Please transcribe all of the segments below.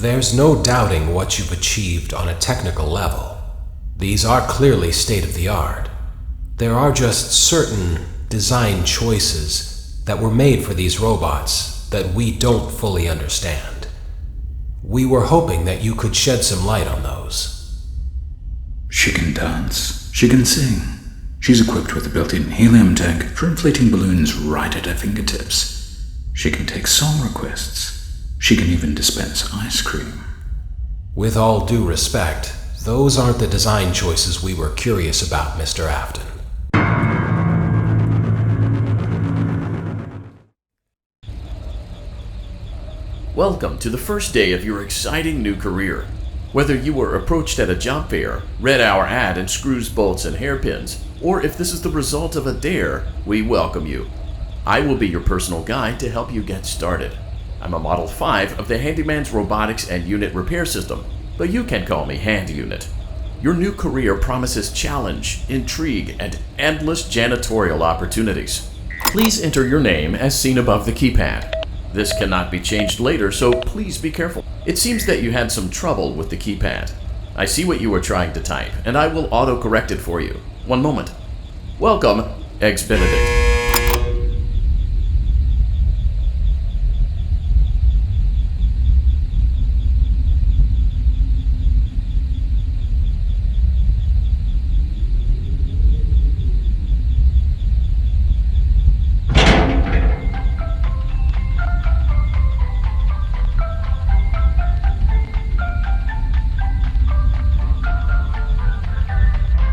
There's no doubting what you've achieved on a technical level. These are clearly state-of-the-art. There are just certain design choices that were made for these robots that we don't fully understand. We were hoping that you could shed some light on those. She can dance. She can sing. She's equipped with a built-in helium tank for inflating balloons right at her fingertips. She can take song requests. She can even dispense ice cream. With all due respect, those aren't the design choices we were curious about, Mr. Afton. Welcome to the first day of your exciting new career. Whether you were approached at a job fair, read our ad and screws, bolts, and hairpins, or if this is the result of a dare, we welcome you. I will be your personal guide to help you get started. I'm a Model 5 of the Handyman's Robotics and Unit Repair System, but you can call me Hand Unit. Your new career promises challenge, intrigue, and endless janitorial opportunities. Please enter your name as seen above the keypad. This cannot be changed later, so please be careful. It seems that you had some trouble with the keypad. I see what you were trying to type, and I will auto-correct it for you. One moment. Welcome, Eggs Benedict.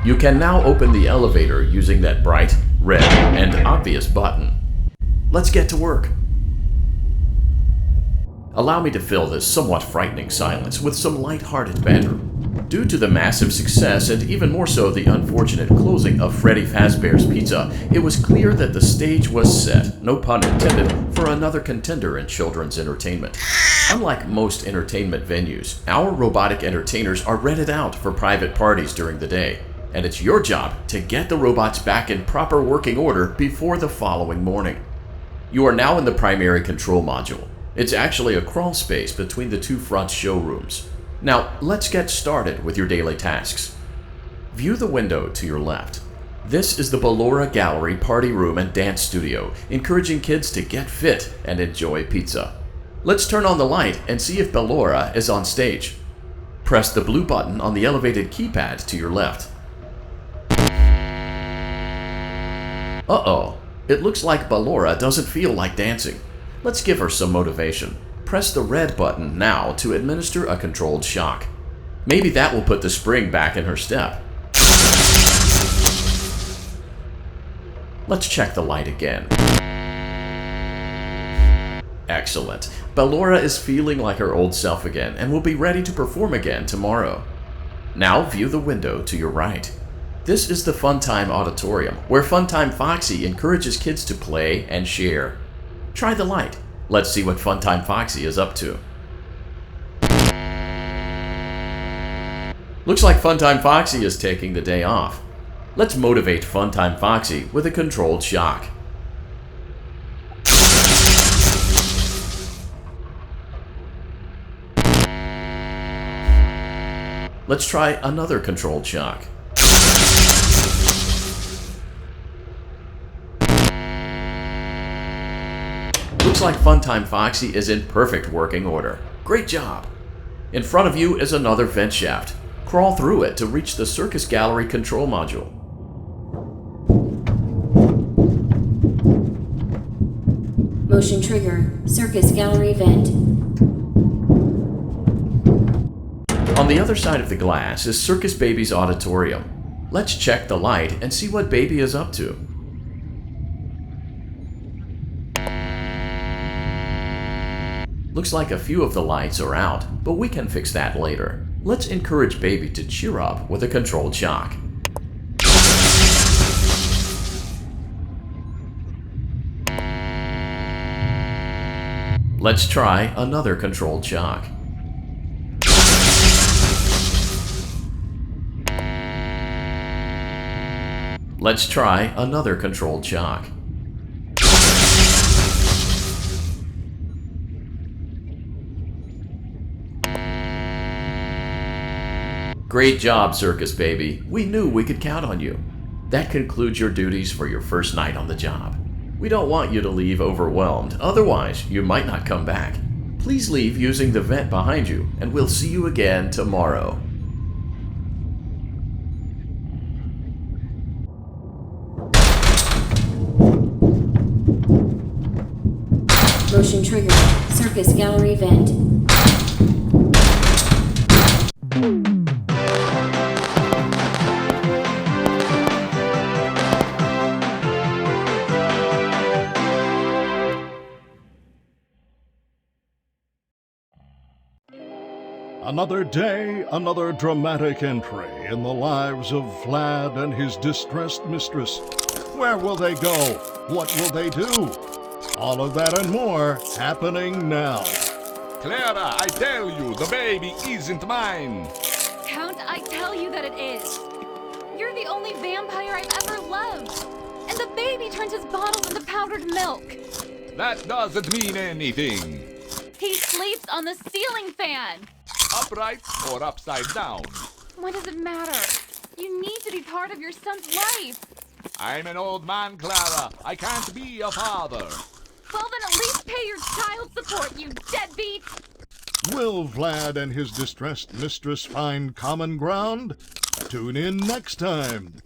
You can now open the elevator using that bright, red, and obvious button. Let's get to work. Allow me to fill this somewhat frightening silence with some light-hearted banter. Due to the massive success and even more so the unfortunate closing of Freddy Fazbear's Pizza, it was clear that the stage was set, no pun intended, for another contender in children's entertainment. Unlike most entertainment venues, our robotic entertainers are rented out for private parties during the day. And it's your job to get the robots back in proper working order before the following morning. You are now in the primary control module. It's actually a crawl space between the two front showrooms. Now, let's get started with your daily tasks. View the window to your left. This is the Ballora Gallery Party Room and Dance Studio, encouraging kids to get fit and enjoy pizza. Let's turn on the light and see if Ballora is on stage. Press the blue button on the elevated keypad to your left. Uh-oh, it looks like Ballora doesn't feel like dancing. Let's give her some motivation. Press the red button now to administer a controlled shock. Maybe that will put the spring back in her step. Let's check the light again. Excellent. Ballora is feeling like her old self again and will be ready to perform again tomorrow. Now view the window to your right. This is the Funtime Auditorium, where Funtime Foxy encourages kids to play and share. Try the light. Let's see what Funtime Foxy is up to. Looks like Funtime Foxy is taking the day off. Let's motivate Funtime Foxy with a controlled shock. Let's try another controlled shock. Looks like Funtime Foxy is in perfect working order. Great job! In front of you is another vent shaft. Crawl through it to reach the Circus Gallery control module. Motion trigger. Circus Gallery vent. On the other side of the glass is Circus Baby's auditorium. Let's check the light and see what Baby is up to. Looks like a few of the lights are out, but we can fix that later. Let's encourage Baby to cheer up with a controlled shock. Let's try another controlled shock. Let's try another controlled shock. Great job, Circus Baby. We knew we could count on you. That concludes your duties for your first night on the job. We don't want you to leave overwhelmed, otherwise you might not come back. Please leave using the vent behind you, and we'll see you again tomorrow. Motion triggered. Circus gallery vent. Another day, another dramatic entry in the lives of Vlad and his distressed mistress. Where will they go? What will they do? All of that and more happening now. Clara, I tell you, the baby isn't mine. Count, I tell you that it is. You're the only vampire I've ever loved. And the baby turns his bottles into powdered milk. That doesn't mean anything. He sleeps on the ceiling fan. Upright or upside down. What does it matter? You need to be part of your son's life. I'm an old man, Clara. I can't be a father. Well, then at least pay your child support, you deadbeat. Will Vlad and his distressed mistress find common ground? Tune in next time.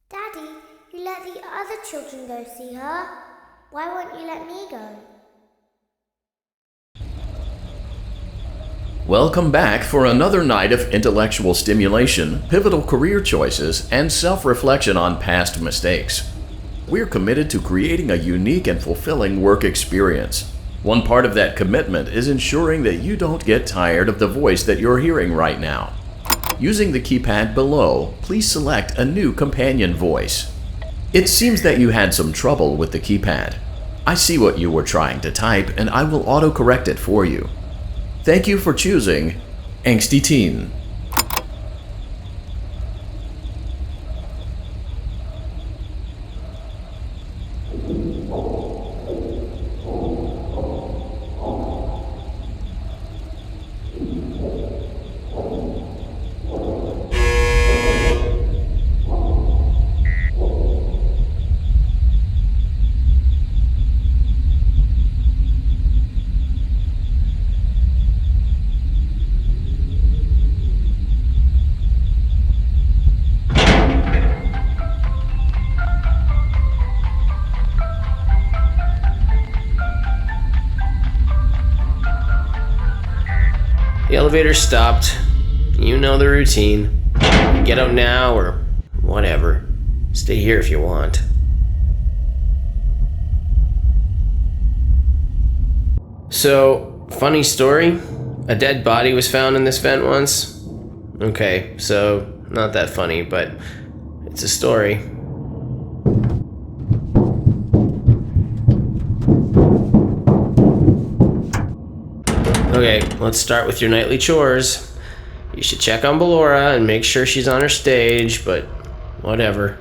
Daddy, you let the other children go see her. Why won't you let me go? Welcome back for another night of intellectual stimulation, pivotal career choices, and self-reflection on past mistakes. We're committed to creating a unique and fulfilling work experience. One part of that commitment is ensuring that you don't get tired of the voice that you're hearing right now. Using the keypad below, please select a new companion voice. It seems that you had some trouble with the keypad. I see what you were trying to type, and I will autocorrect it for you. Thank you for choosing Angsty Teen. The elevator stopped. You know the routine. Get out now or whatever. Stay here if you want. So, funny story. A dead body was found in this vent once. Okay, so not that funny, but it's a story. Okay, let's start with your nightly chores. You should check on Ballora and make sure she's on her stage, but whatever.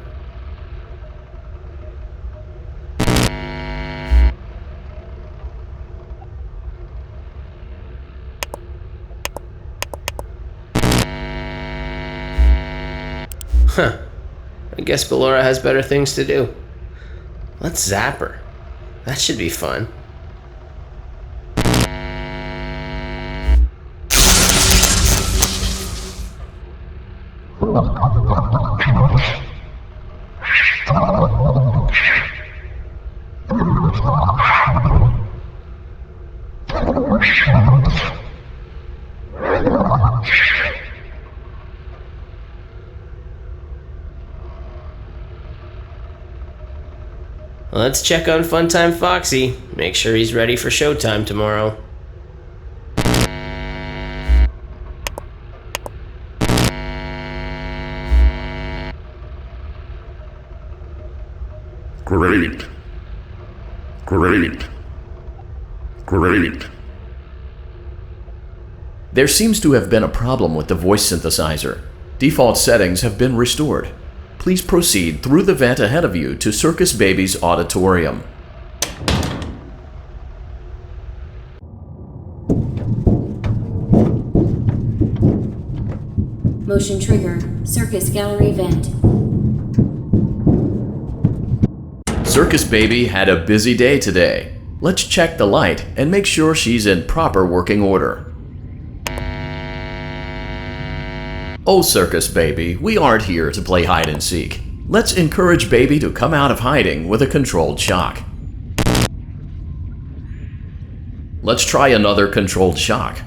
Huh. I guess Ballora has better things to do. Let's zap her. That should be fun. Let's check on Funtime Foxy. Make sure he's ready for showtime tomorrow. Great. Great. Great. There seems to have been a problem with the voice synthesizer. Default settings have been restored. Please proceed through the vent ahead of you to Circus Baby's auditorium. Motion trigger. Circus gallery vent. Circus Baby had a busy day today. Let's check the light and make sure she's in proper working order. Oh, Circus Baby, we aren't here to play hide and seek. Let's encourage Baby to come out of hiding with a controlled shock. Let's try another controlled shock.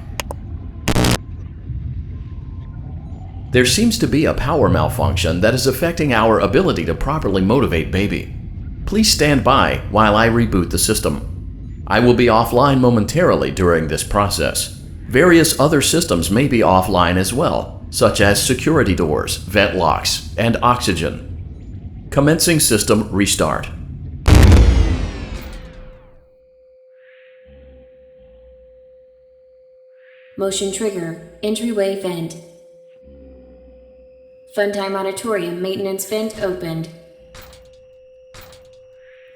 There seems to be a power malfunction that is affecting our ability to properly motivate Baby. Please stand by while I reboot the system. I will be offline momentarily during this process. Various other systems may be offline as well, such as security doors, vent locks, and oxygen. Commencing system restart. Motion trigger. Entryway vent. Funtime Auditorium maintenance vent opened.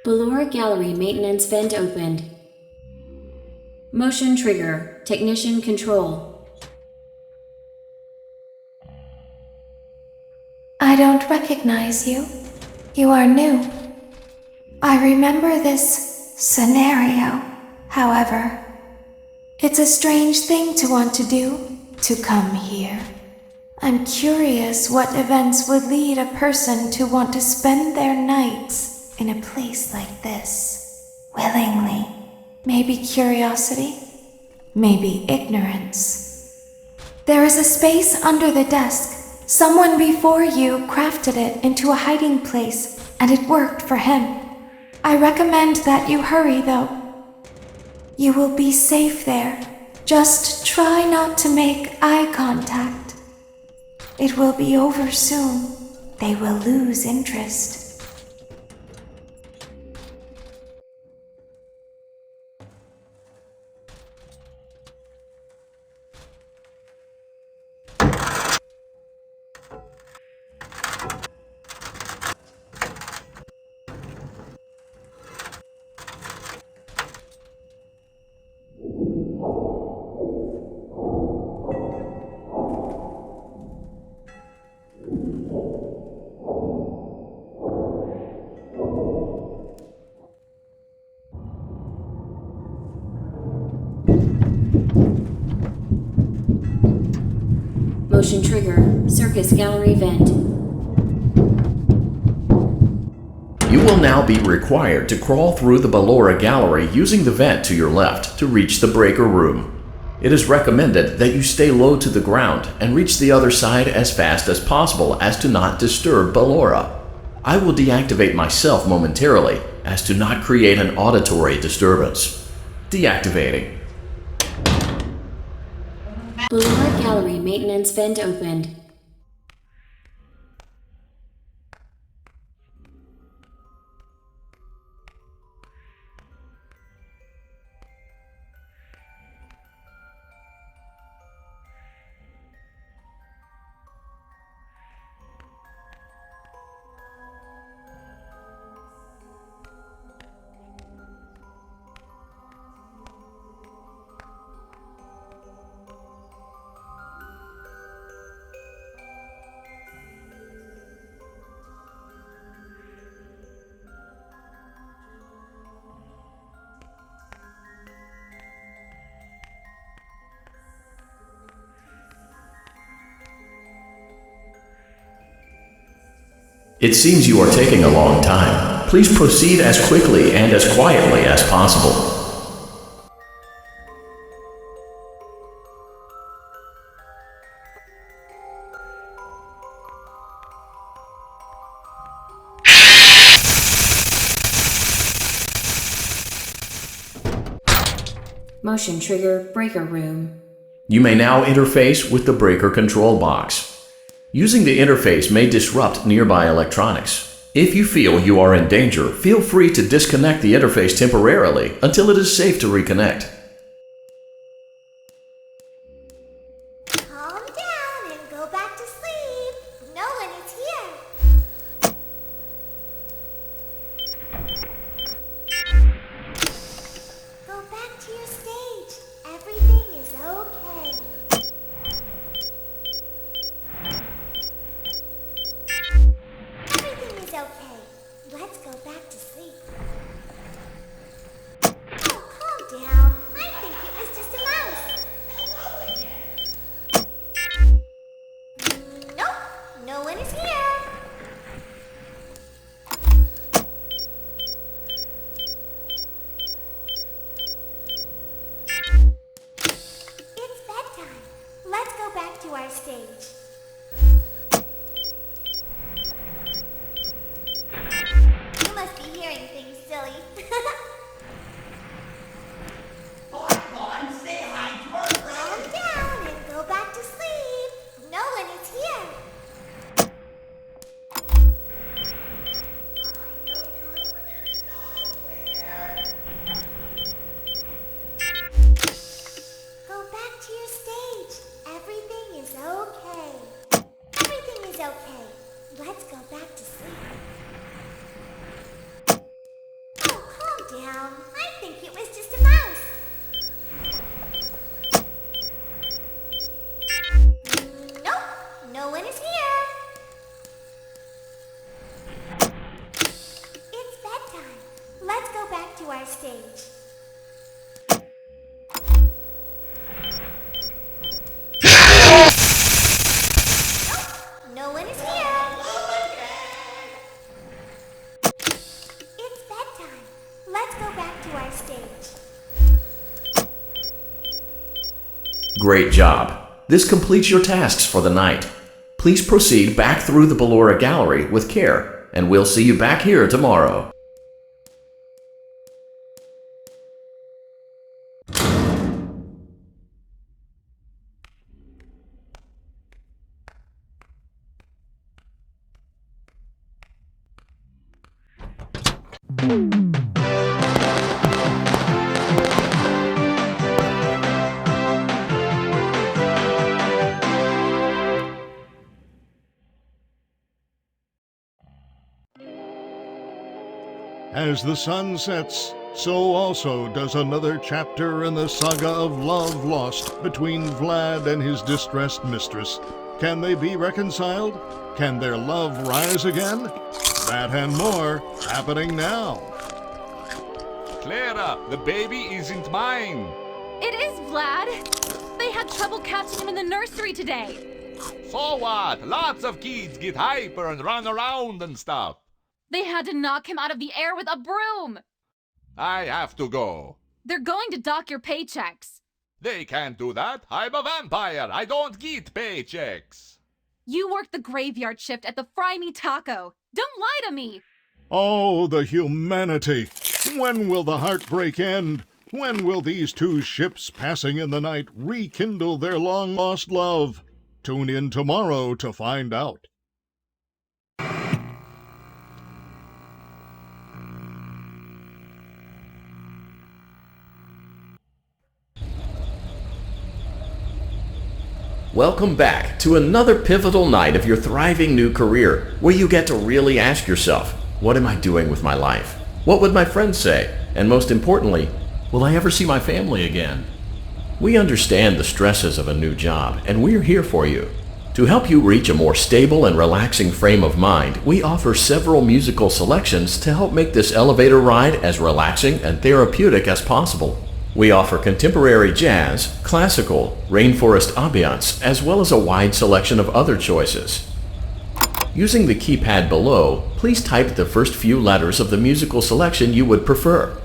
Ballora Gallery maintenance vent opened. Motion trigger. Technician control. I don't recognize you. You are new. I remember this scenario, however. It's a strange thing to want to do, to come here. I'm curious what events would lead a person to want to spend their nights in a place like this. Willingly. Maybe curiosity, maybe ignorance. There is a space under the desk. Someone before you crafted it into a hiding place, and it worked for him. I recommend that you hurry, though. You will be safe there. Just try not to make eye contact. It will be over soon. They will lose interest. Motion trigger. Circus gallery vent. You will now be required to crawl through the Ballora Gallery using the vent to your left to reach the breaker room. It is recommended that you stay low to the ground and reach the other side as fast as possible as to not disturb Ballora. I will deactivate myself momentarily as to not create an auditory disturbance. Deactivating. Ballora Gallery maintenance vent opened. It seems you are taking a long time. Please proceed as quickly and as quietly as possible. Motion trigger. Breaker room. You may now interface with the breaker control box. Using the interface may disrupt nearby electronics. If you feel you are in danger, feel free to disconnect the interface temporarily until it is safe to reconnect. Calm down and go back to sleep. No one is here. go back to our stage. You must be hearing things, silly. Calm down and go back to sleep. Nolan is here. Go back to your stage. Everything is okay. Everything is okay. Let's go back to sleep. Oh, calm down. I think it was just a mouse. Nope, no one is here. It's bedtime. Let's go back to our stage. Nope, no one is here. It's bedtime. Let's go back to our stage. Great job. This completes your tasks for the night. Please proceed back through the Ballora Gallery with care, and we'll see you back here tomorrow. As the sun sets, so also does another chapter in the saga of love lost between Vlad and his distressed mistress. Can they be reconciled? Can their love rise again? That and more happening now. Clara, the baby isn't mine. It is Vlad. They had trouble catching him in the nursery today. So what? Lots of kids get hyper and run around and stuff. They had to knock him out of the air with a broom. I have to go. They're going to dock your paychecks. They can't do that. I'm a vampire. I don't get paychecks. You work the graveyard shift at the Fry Me Taco. Don't lie to me. Oh, the humanity! When will the heartbreak end? When will these two ships passing in the night rekindle their long-lost love? Tune in tomorrow to find out. Welcome back to another pivotal night of your thriving new career, where you get to really ask yourself, what am I doing with my life? What would my friends say? And most importantly, will I ever see my family again? We understand the stresses of a new job, and we're here for you. To help you reach a more stable and relaxing frame of mind, we offer several musical selections to help make this elevator ride as relaxing and therapeutic as possible. We offer contemporary jazz, classical, rainforest ambiance, as well as a wide selection of other choices. Using the keypad below, please type the first few letters of the musical selection you would prefer.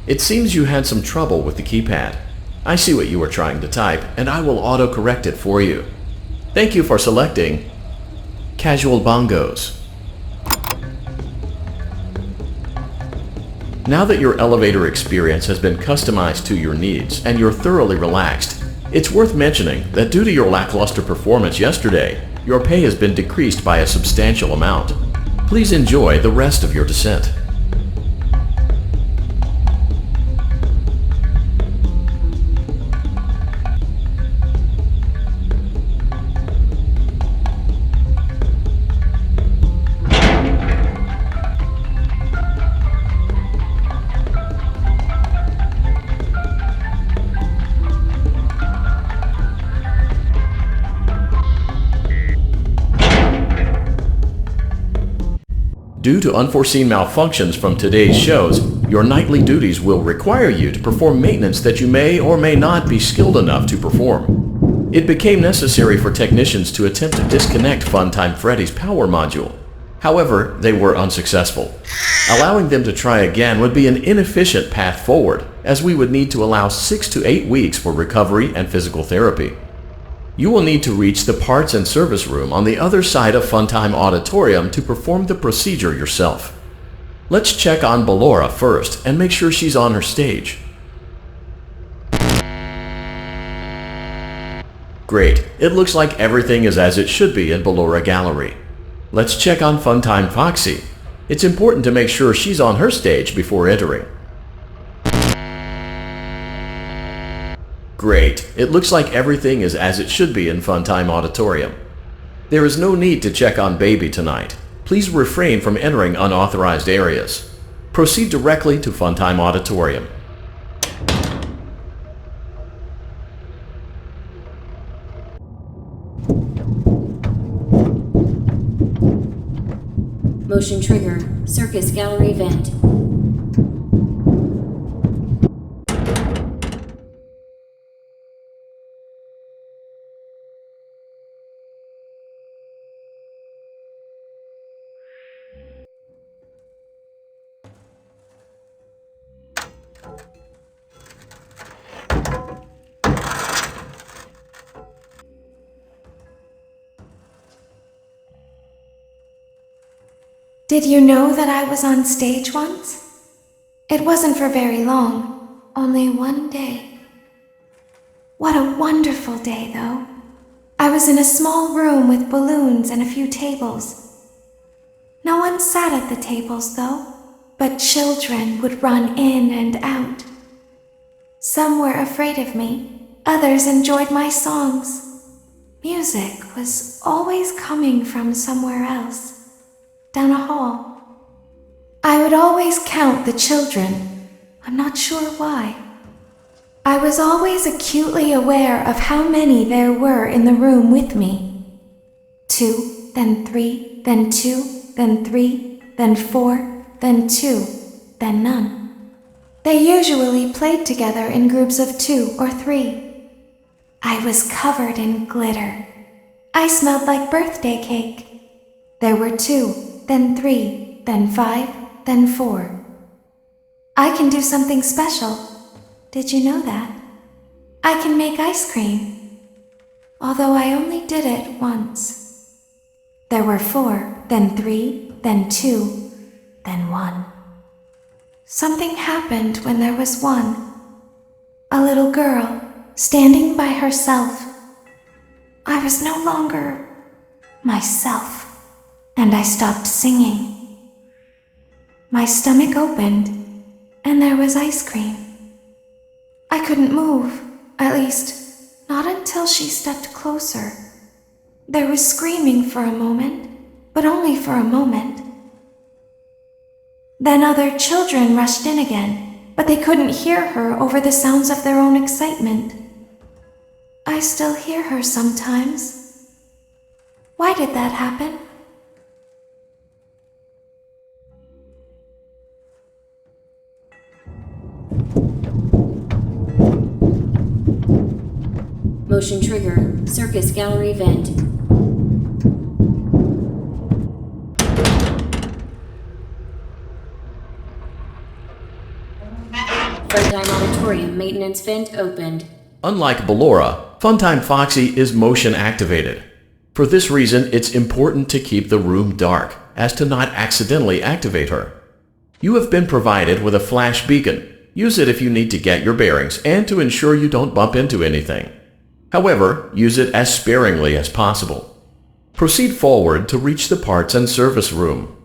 It seems you had some trouble with the keypad. I see what you were trying to type, and I will auto-correct it for you. Thank you for selecting Casual Bongos. Now that your elevator experience has been customized to your needs and you're thoroughly relaxed, it's worth mentioning that due to your lackluster performance yesterday, your pay has been decreased by a substantial amount. Please enjoy the rest of your descent. Due to unforeseen malfunctions from today's shows, your nightly duties will require you to perform maintenance that you may or may not be skilled enough to perform. It became necessary for technicians to attempt to disconnect Funtime Freddy's power module. However, they were unsuccessful. Allowing them to try again would be an inefficient path forward, as we would need to allow 6 to 8 weeks for recovery and physical therapy. You will need to reach the parts and service room on the other side of Funtime Auditorium to perform the procedure yourself. Let's check on Ballora first and make sure she's on her stage. Great, it looks like everything is as it should be in Ballora Gallery. Let's check on Funtime Foxy. It's important to make sure she's on her stage before entering. Great, it looks like everything is as it should be in Funtime Auditorium. There is no need to check on Baby tonight. Please refrain from entering unauthorized areas. Proceed directly to Funtime Auditorium. Motion trigger. Circus gallery vent. Did you know that I was on stage once? It wasn't for very long, only one day. What a wonderful day, though. I was in a small room with balloons and a few tables. No one sat at the tables, though, but children would run in and out. Some were afraid of me, others enjoyed my songs. Music was always coming from somewhere else. Down a hall. I would always count the children. I'm not sure why. I was always acutely aware of how many there were in the room with me. 2, then 3, then 2, then 3, then 4, then 2, then none. They usually played together in groups of 2 or 3. I was covered in glitter. I smelled like birthday cake. There were 2. Then 3, then 5, then 4. I can do something special. Did you know that? I can make ice cream. Although I only did it once. There were 4, then 3, then 2, then 1. Something happened when there was 1. A little girl, standing by herself. I was no longer myself. And I stopped singing. My stomach opened, and there was ice cream. I couldn't move, at least, not until she stepped closer. There was screaming for a moment, but only for a moment. Then other children rushed in again, but they couldn't hear her over the sounds of their own excitement. I still hear her sometimes. Why did that happen? Motion trigger. Circus gallery vent. Funtime Auditorium maintenance vent opened. Unlike Ballora, Funtime Foxy is motion activated. For this reason, it's important to keep the room dark, as to not accidentally activate her. You have been provided with a flash beacon. Use it if you need to get your bearings and to ensure you don't bump into anything. However, use it as sparingly as possible. Proceed forward to reach the parts and service room.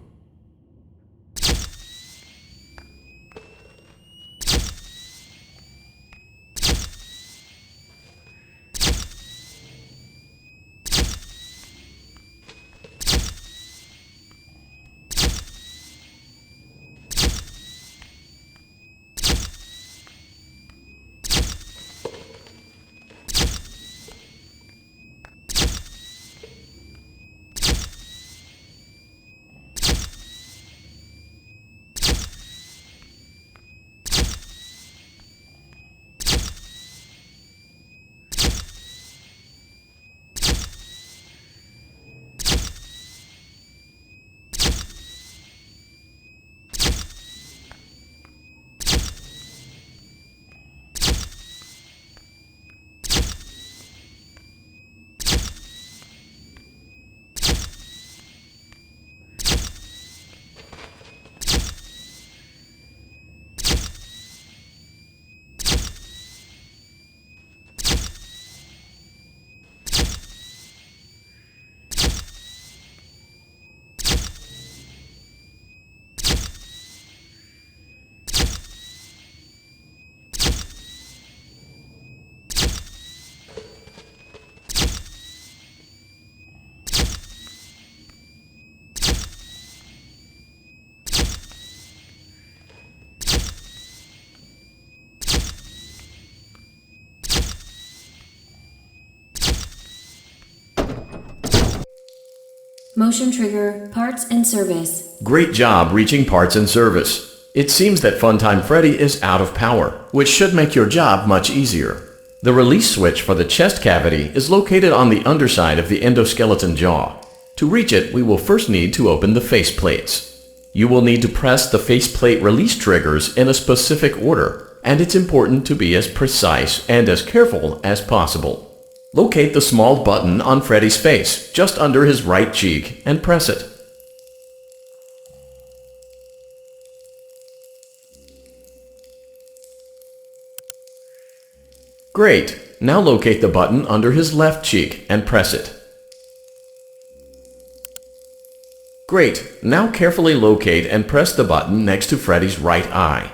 Motion trigger, parts and service. Great job reaching parts and service. It seems that Funtime Freddy is out of power, which should make your job much easier. The release switch for the chest cavity is located on the underside of the endoskeleton jaw. To reach it, we will first need to open the face plates. You will need to press the faceplate release triggers in a specific order, and it's important to be as precise and as careful as possible. Locate the small button on Freddy's face, just under his right cheek, and press it. Great! Now locate the button under his left cheek and press it. Great! Now carefully locate and press the button next to Freddy's right eye.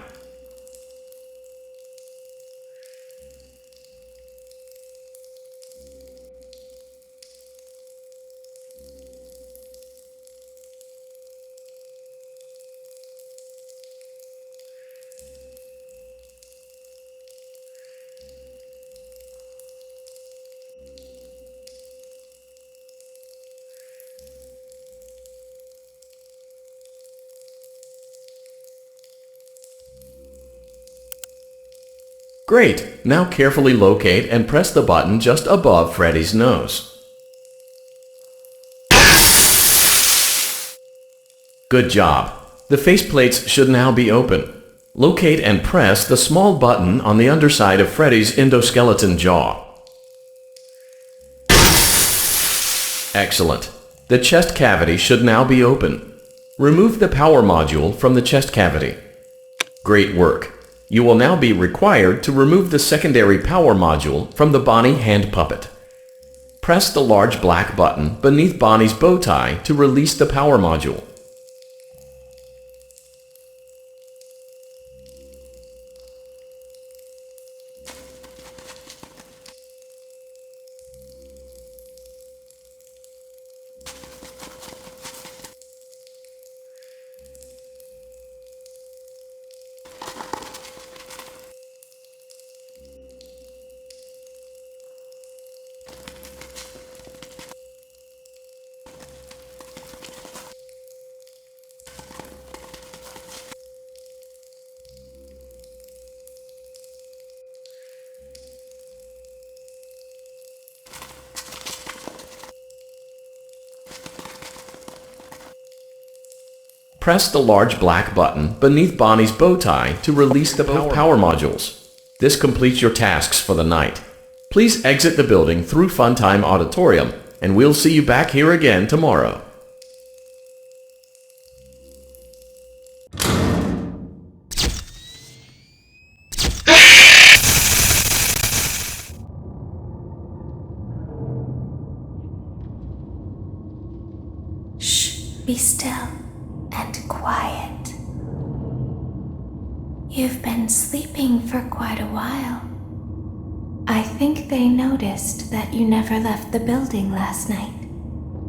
Great! Now carefully locate and press the button just above Freddy's nose. Good job! The faceplates should now be open. Locate and press the small button on the underside of Freddy's endoskeleton jaw. Excellent! The chest cavity should now be open. Remove the power module from the chest cavity. Great work! You will now be required to remove the secondary power module from the Bonnie hand puppet. Press the large black button beneath Bonnie's bow tie to release the power module. Press the large black button beneath Bonnie's bow tie to release the power modules. This completes your tasks for the night. Please exit the building through Funtime Auditorium, and we'll see you back here again tomorrow. Shh, be still and quiet. You've been sleeping for quite a while. I think they noticed that you never left the building last night.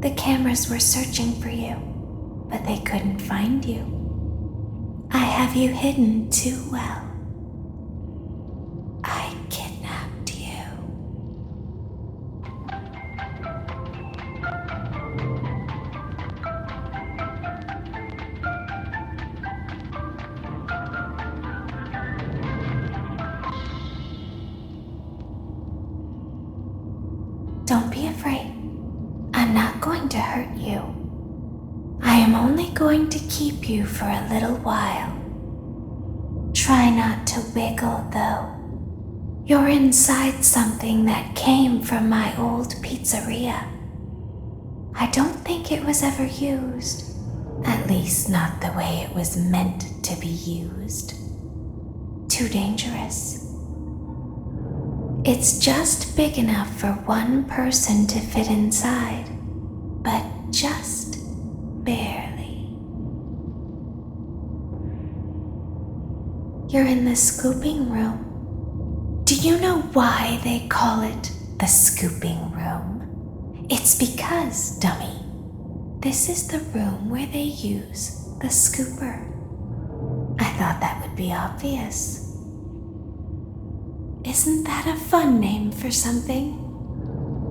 The cameras were searching for you, but they couldn't find you. I have you hidden too well. I kidnapped you. Don't be afraid. I'm not going to hurt you. I am only going to keep you for a little while. Try not to wiggle, though. You're inside something that came from my old pizzeria. I don't think it was ever used. At least not the way it was meant to be used. Too dangerous. It's just big enough for one person to fit inside, but just barely. You're in the scooping room. Do you know why they call it the scooping room? It's because, dummy, this is the room where they use the scooper. I thought that would be obvious. Isn't that a fun name for something?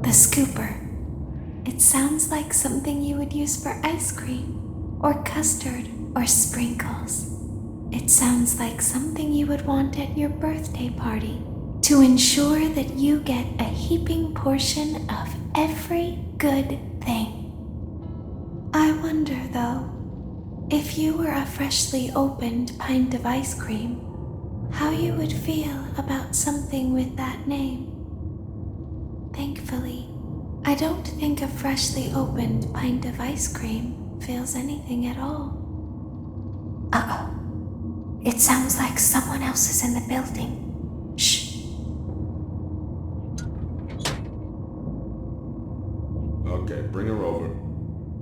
The scooper. It sounds like something you would use for ice cream, or custard, or sprinkles. It sounds like something you would want at your birthday party to ensure that you get a heaping portion of every good thing. I wonder, though, if you were a freshly opened pint of ice cream, how you would feel about something with that name. Thankfully, I don't think a freshly opened pint of ice cream feels anything at all. Uh-oh. It sounds like someone else is in the building. Shh. Okay, bring her over.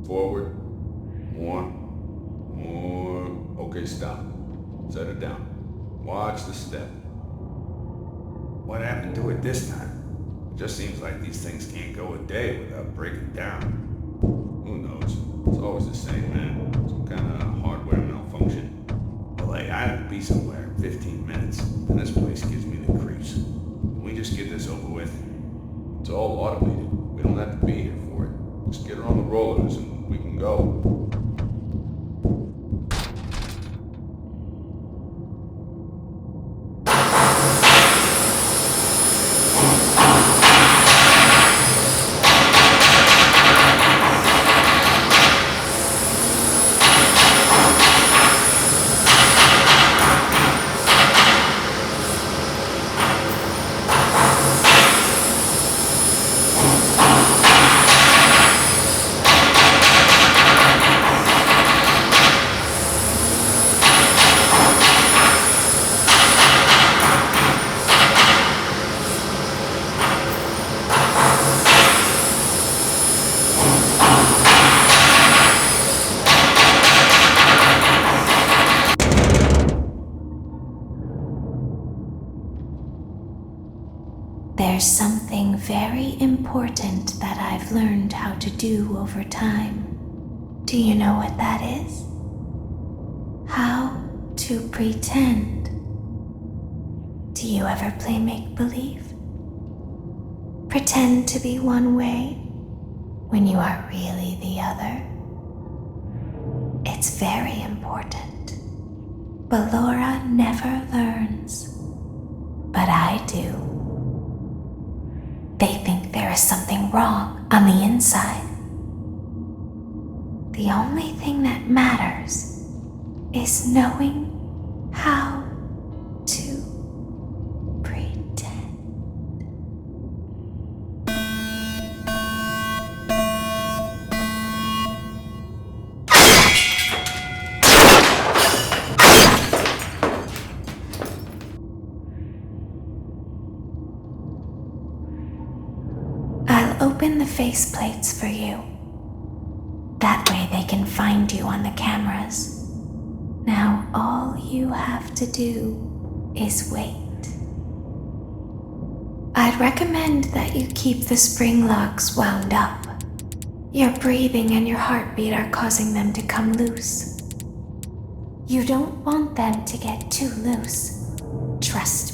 Forward. More. Okay, stop. Set her down. Watch the step. What happened to it this time? It just seems like these things can't go a day without breaking down. Who knows? It's always the same, man. Some kind of hardware malfunction. Well, hey, I have to be somewhere in 15 minutes, and this place gives me the creeps. Can we just get this over with? It's all automated. We don't have to be here for it. Just get her on the rollers and we can go. There's something very important that I've learned how to do over time. Do you know what that is? How to pretend. Do you ever play make-believe? Pretend to be one way when you are really the other. It's very important. But Laura never learns. But I do. They think there is something wrong on the inside. The only thing that matters is knowing how to pretend. I'll open the faceplates for you. That way they can find you on the cameras. Now all you have to do is wait. I'd recommend that you keep the spring locks wound up. Your breathing and your heartbeat are causing them to come loose. You don't want them to get too loose. Trust me.